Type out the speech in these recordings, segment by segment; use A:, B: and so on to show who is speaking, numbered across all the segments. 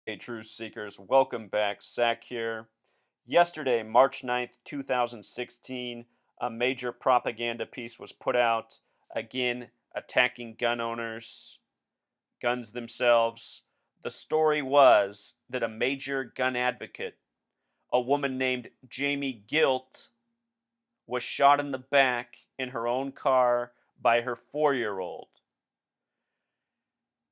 A: Hey, Truth Seekers, welcome back. Zach here. Yesterday, March 9th, 2016, a major propaganda piece was put out, again, attacking gun owners, guns themselves. The story was that a major gun advocate, a woman named Jamie Gilt, was shot in the back in her own car by her 4-year-old.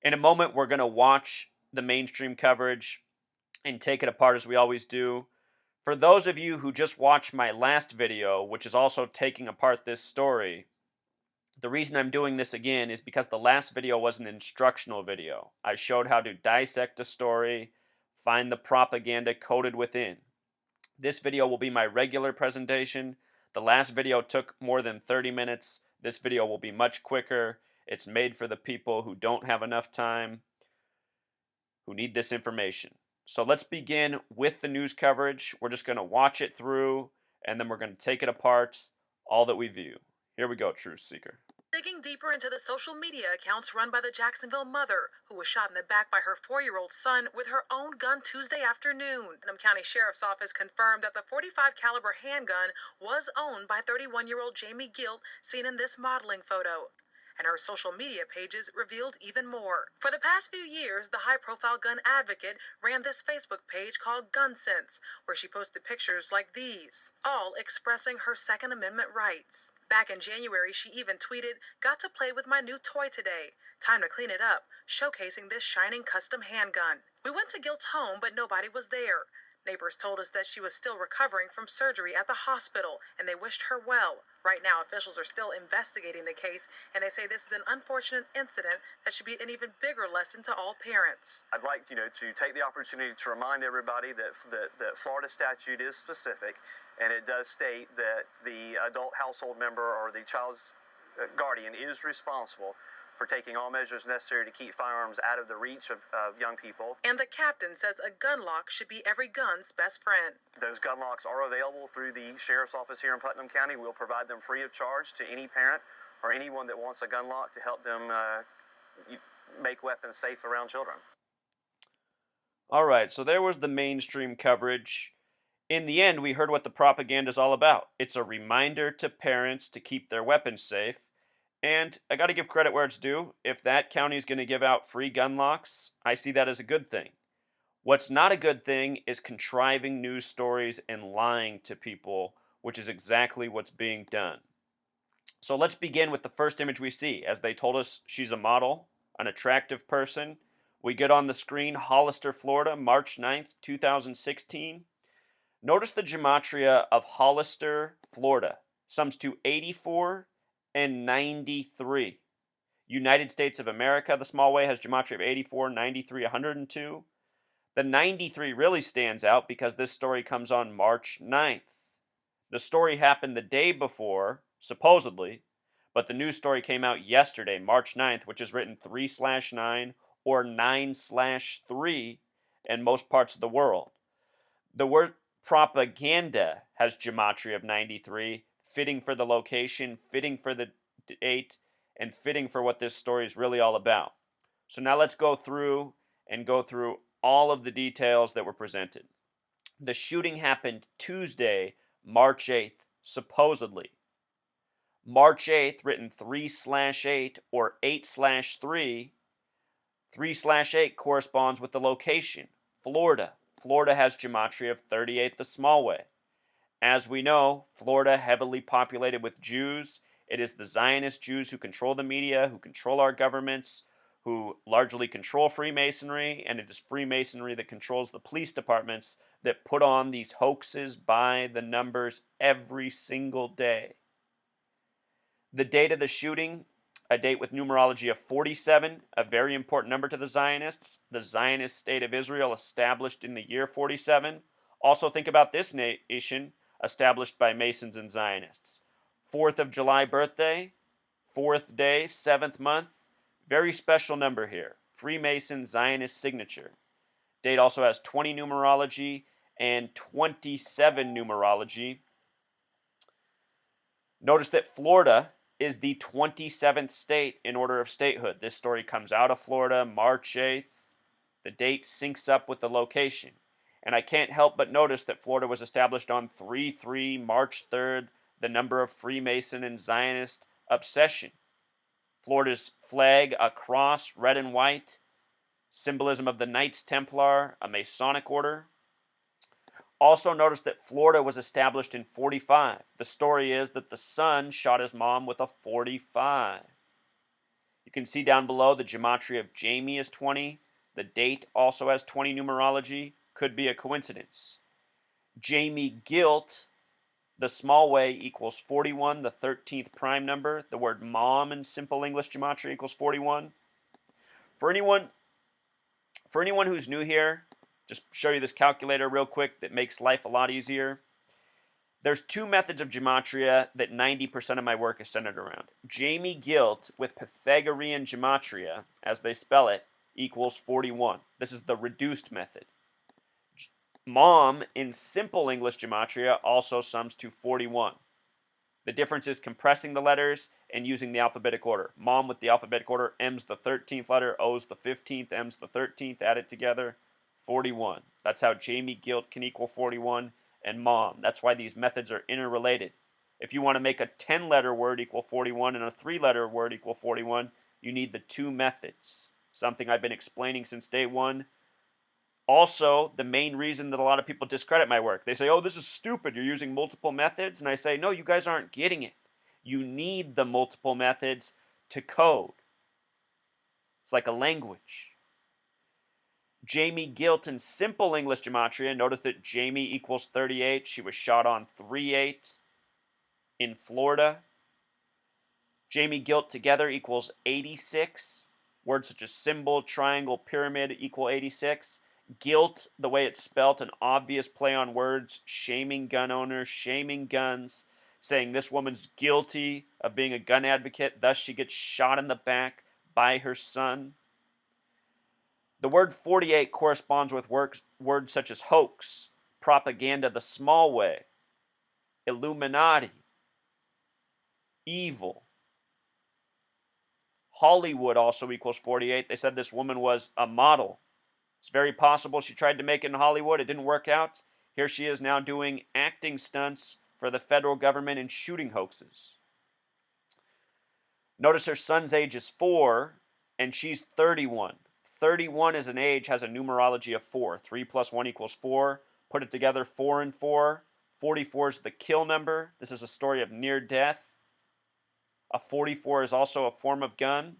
A: In a moment, we're going to watch the mainstream coverage and take it apart as we always do. For those of you who just watched my last video, which is also taking apart this story, the reason I'm doing this again is because the last video was an instructional video. I showed how to dissect a story, find the propaganda coded within. This video will be my regular presentation. The last video took more than 30 minutes. This video will be much quicker. It's made for the people who don't have enough time, who need this information. So let's begin with the news coverage. We're just going to watch it through, and then we're going to take it apart, all that we view. Here we go, Truth Seeker.
B: Digging deeper into the social media accounts run by the Jacksonville mother, who was shot in the back by her 4-year-old son with her own gun Tuesday afternoon. Putnam County Sheriff's Office confirmed that the .45 caliber handgun was owned by 31-year-old Jamie Gilt, seen in this modeling photo. And her social media pages revealed even more. For the past few years, the high-profile gun advocate ran this Facebook page called Gun Sense, where she posted pictures like these, all expressing her Second Amendment rights. Back in January, she even tweeted, "Got to play with my new toy today. Time to clean it up," showcasing this shining custom handgun. We went to Gilt's home, but nobody was there. Neighbors told us that she was still recovering from surgery at the hospital, and they wished her well. Right now, officials are still investigating the case, and they say this is an unfortunate incident that should be an even bigger lesson to all parents.
C: I'd like, to take the opportunity to remind everybody that Florida statute is specific, and it does state that the adult household member or the child's guardian is responsible for taking all measures necessary to keep firearms out of the reach of young people.
B: And the captain says a gun lock should be every gun's best friend.
C: Those gun locks are available through the Sheriff's Office here in Putnam County. We'll provide them free of charge to any parent or anyone that wants a gun lock to help them make weapons safe around children.
A: All right, so there was the mainstream coverage. In the end, we heard what the propaganda is all about. It's a reminder to parents to keep their weapons safe. And I got to give credit where it's due. If that county is going to give out free gun locks, I see that as a good thing. What's not a good thing is contriving news stories and lying to people, which is exactly what's being done. So let's begin with the first image we see. As they told us, she's a model, an attractive person. We get on the screen Hollister, Florida, March 9th, 2016. Notice the gematria of Hollister, Florida, sums to 84 and 93. United States of America, the small way, has gematria of 84, 93, 102. The 93 really stands out because this story comes on March 9th. The story happened the day before, supposedly, but the news story came out yesterday, March 9th, which is written 3/9 or 9/3 in most parts of the world. The word propaganda has gematria of 93, fitting for the location, fitting for the date, and fitting for what this story is really all about. So now let's go through all of the details that were presented. The shooting happened Tuesday, March 8th, supposedly. March 8th, written 3/8 or 8/3. 3/8 corresponds with the location, Florida. Florida has gematria of 38 the small way. As we know, Florida heavily populated with Jews. It is the Zionist Jews who control the media, who control our governments, who largely control Freemasonry, and it is Freemasonry that controls the police departments that put on these hoaxes by the numbers every single day. The date of the shooting, a date with numerology of 47, a very important number to the Zionists. The Zionist state of Israel established in the year 47. Also think about this nation established by Masons and Zionists. 4th of July birthday, 4th day, 7th month. Very special number here. Freemason Zionist signature. Date also has 20 numerology and 27 numerology. Notice that Florida is the 27th state in order of statehood. This story comes out of Florida, March 8th. The date syncs up with the location. And I can't help but notice that Florida was established on 3/3, March 3rd, the number of Freemason and Zionist obsession. Florida's flag, a cross, red and white, symbolism of the Knights Templar, a Masonic order. Also notice that Florida was established in 45. The story is that the son shot his mom with a 45. You can see down below the gematria of Jamie is 20. The date also has 20 numerology. Could be a coincidence. Jamie Gilt, the small way equals 41, the 13th prime number. The word mom in simple English gematria equals 41. For anyone who's new here, just show you this calculator real quick that makes life a lot easier. There's two methods of gematria that 90% of my work is centered around. Jamie Gilt with Pythagorean gematria, as they spell it, equals 41. This is the reduced method. Mom in simple English gematria also sums to 41. The difference is compressing the letters and using the alphabetic order. Mom with the alphabetic order, M's the 13th letter, O's the 15th, M's the 13th, add it together, 41. That's how Jamie Gilt can equal 41, and mom. That's why these methods are interrelated. If you want to make a 10-letter word equal 41 and a 3-letter word equal 41, you need the two methods. Something I've been explaining since day one. Also, the main reason that a lot of people discredit my work, they say, oh, this is stupid, you're using multiple methods. And I say, no, you guys aren't getting it. You need the multiple methods to code. It's like a language. Jamie Gilt in simple English gematria, notice that Jamie equals 38. She was shot on 3/8 in Florida. Jamie Gilt together equals 86. Words such as symbol, triangle, pyramid equal 86. Gilt, the way it's spelt, an obvious play on words, shaming gun owners, shaming guns, saying this woman's guilty of being a gun advocate, thus she gets shot in the back by her son. The word 48 corresponds with words such as hoax, propaganda the small way, Illuminati, evil. Hollywood also equals 48. They said this woman was a model. It's very possible she tried to make it in Hollywood. It didn't work out. Here she is now doing acting stunts for the federal government in shooting hoaxes. Notice her son's age is 4, and she's 31. 31 as an age has a numerology of 4. 3 plus 1 equals 4. Put it together, 4 and 4. 44 is the kill number. This is a story of near death. A 44 is also a form of gun.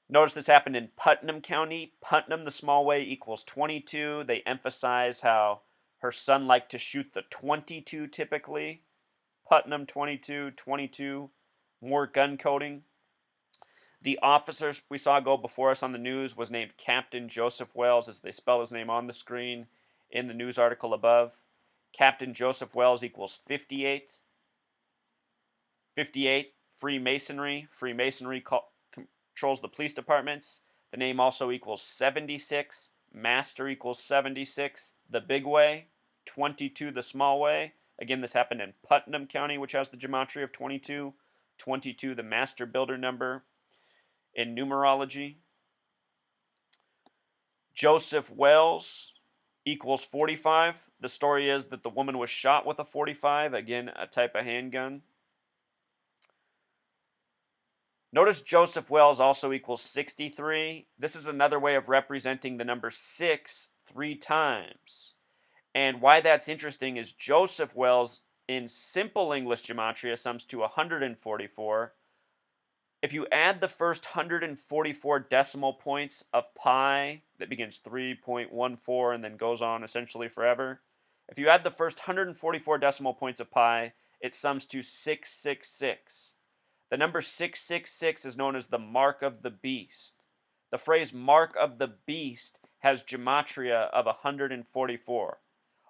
A: Notice this happened in Putnam County. Putnam, the small way, equals 22. They emphasize how her son liked to shoot the 22 typically. Putnam 22, 22, more gun coding. The officer we saw go before us on the news was named Captain Joseph Wells, as they spell his name on the screen in the news article above. Captain Joseph Wells equals 58. 58, Freemasonry. Freemasonry controls the police departments. The name also equals 76. Master equals 76, the big way. 22, the small way. Again, this happened in Putnam County, which has the gematria of 22. 22, the master builder number in numerology. Joseph Wells equals 45. The story is that the woman was shot with a 45, again, a type of handgun. Notice Joseph Wells also equals 63. This is another way of representing the number 6 3 times. And why that's interesting is Joseph Wells in simple English gematria sums to 144. If you add the first 144 decimal points of pi, that begins 3.14 and then goes on essentially forever, if you add the first 144 decimal points of pi, it sums to 666. The number 666 is known as the mark of the beast. The phrase mark of the beast has gematria of 144.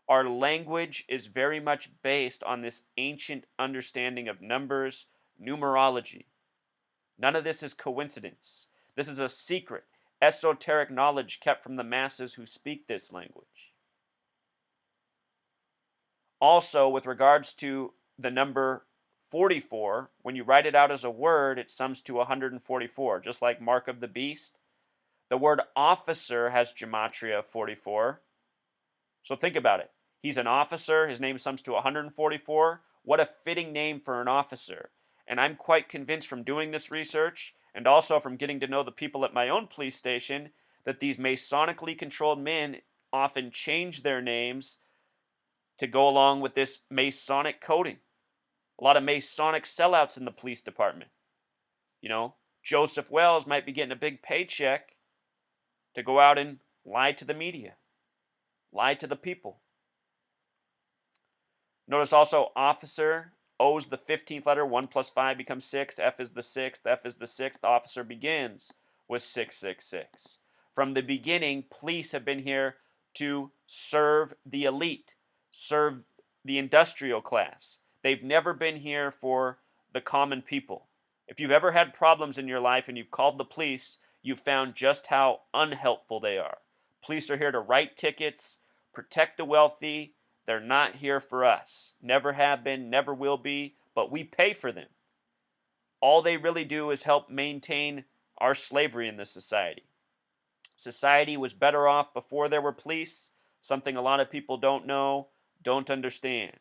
A: Our language is very much based on this ancient understanding of numbers, numerology. None of this is coincidence. This is a secret, esoteric knowledge kept from the masses who speak this language. Also, with regards to the number 44, when you write it out as a word, it sums to 144, just like Mark of the Beast. The word officer has gematria of 44. So think about it. He's an officer. His name sums to 144. What a fitting name for an officer. And I'm quite convinced from doing this research and also from getting to know the people at my own police station that these Masonically controlled men often change their names to go along with this Masonic coding. A lot of Masonic sellouts in the police department. You know, Joseph Wells might be getting a big paycheck to go out and lie to the media, lie to the people. Notice also officer, O is the 15th letter, 1 plus 5 becomes 6, F is the 6th, F is the 6th, officer begins with 666. From the beginning, police have been here to serve the elite, serve the industrial class. They've never been here for the common people. If you've ever had problems in your life and you've called the police, you've found just how unhelpful they are. Police are here to write tickets, protect the wealthy. They're not here for us. Never have been, never will be, but we pay for them. All they really do is help maintain our slavery in this society. Society was better off before there were police, something a lot of people don't know, don't understand.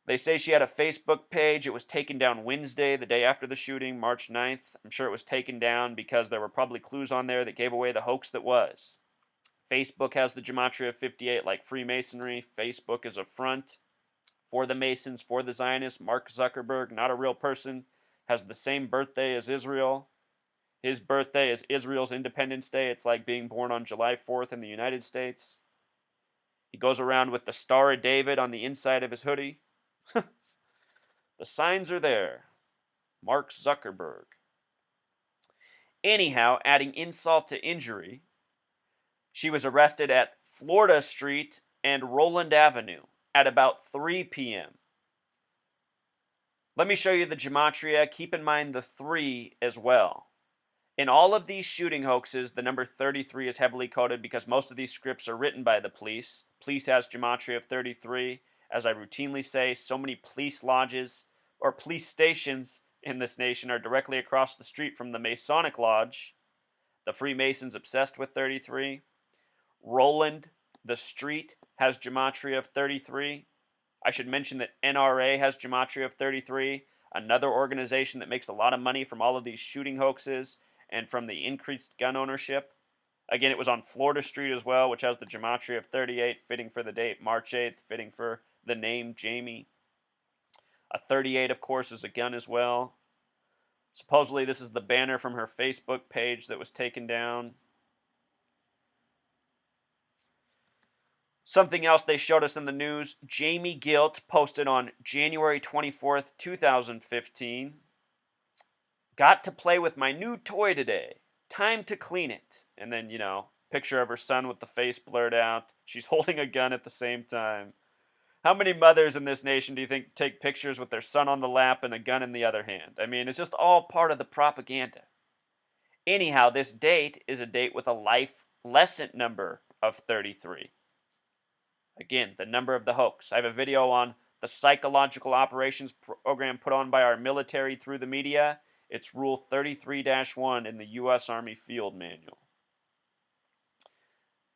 A: They say she had a Facebook page. It was taken down Wednesday, the day after the shooting, March 9th. I'm sure it was taken down because there were probably clues on there that gave away the hoax that was. Facebook has the gematria of 58 like Freemasonry. Facebook is a front for the Masons, for the Zionists. Mark Zuckerberg, not a real person, has the same birthday as Israel. His birthday is Israel's Independence Day. It's like being born on July 4th in the United States. He goes around with the Star of David on the inside of his hoodie. The signs are there. Mark Zuckerberg. Anyhow, adding insult to injury, she was arrested at Florida Street and Roland Avenue at about 3 p.m. Let me show you the gematria. Keep in mind the 3 as well. In all of these shooting hoaxes, the number 33 is heavily coded because most of these scripts are written by the police. Police has gematria of 33. As I routinely say, so many police lodges or police stations in this nation are directly across the street from the Masonic Lodge. The Freemasons obsessed with 33. Roland, the street, has gematria of 33. I should mention that NRA has gematria of 33, another organization that makes a lot of money from all of these shooting hoaxes and from the increased gun ownership. Again, it was on Florida Street as well, which has the gematria of 38, fitting for the date March 8th, fitting for the name Jamie. A 38, of course, is a gun as well. Supposedly, this is the banner from her Facebook page that was taken down. Something else they showed us in the news, Jamie Gilt posted on January 24th, 2015. Got to play with my new toy today. Time to clean it. And then, picture of her son with the face blurred out. She's holding a gun at the same time. How many mothers in this nation do you think take pictures with their son on the lap and a gun in the other hand? I mean, it's just all part of the propaganda. Anyhow, this date is a date with a life lesson number of 33. Again, the number of the hoax. I have a video on the psychological operations program put on by our military through the media. It's Rule 33-1 in the U.S. Army Field Manual.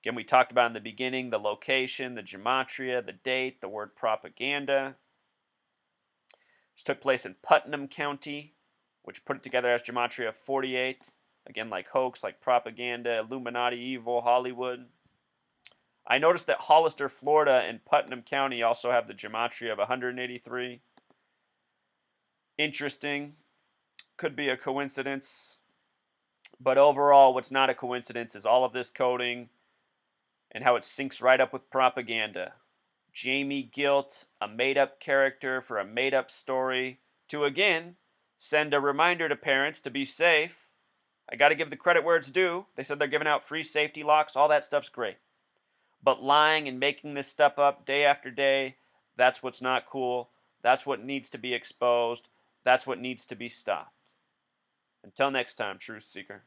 A: Again, we talked about in the beginning the location, the gematria, the date, the word propaganda. This took place in Putnam County, which put it together as gematria of 48. Again, like hoax, like propaganda, Illuminati, evil, Hollywood. I noticed that Hollister, Florida, and Putnam County also have the gematria of 183. Interesting. Could be a coincidence. But overall, what's not a coincidence is all of this coding and how it syncs right up with propaganda. Jamie Gilt, a made-up character for a made-up story, to again send a reminder to parents to be safe. I got to give the credit where it's due. They said they're giving out free safety locks. All that stuff's great. But lying and making this stuff up day after day, that's what's not cool. That's what needs to be exposed. That's what needs to be stopped. Until next time, Truth Seeker.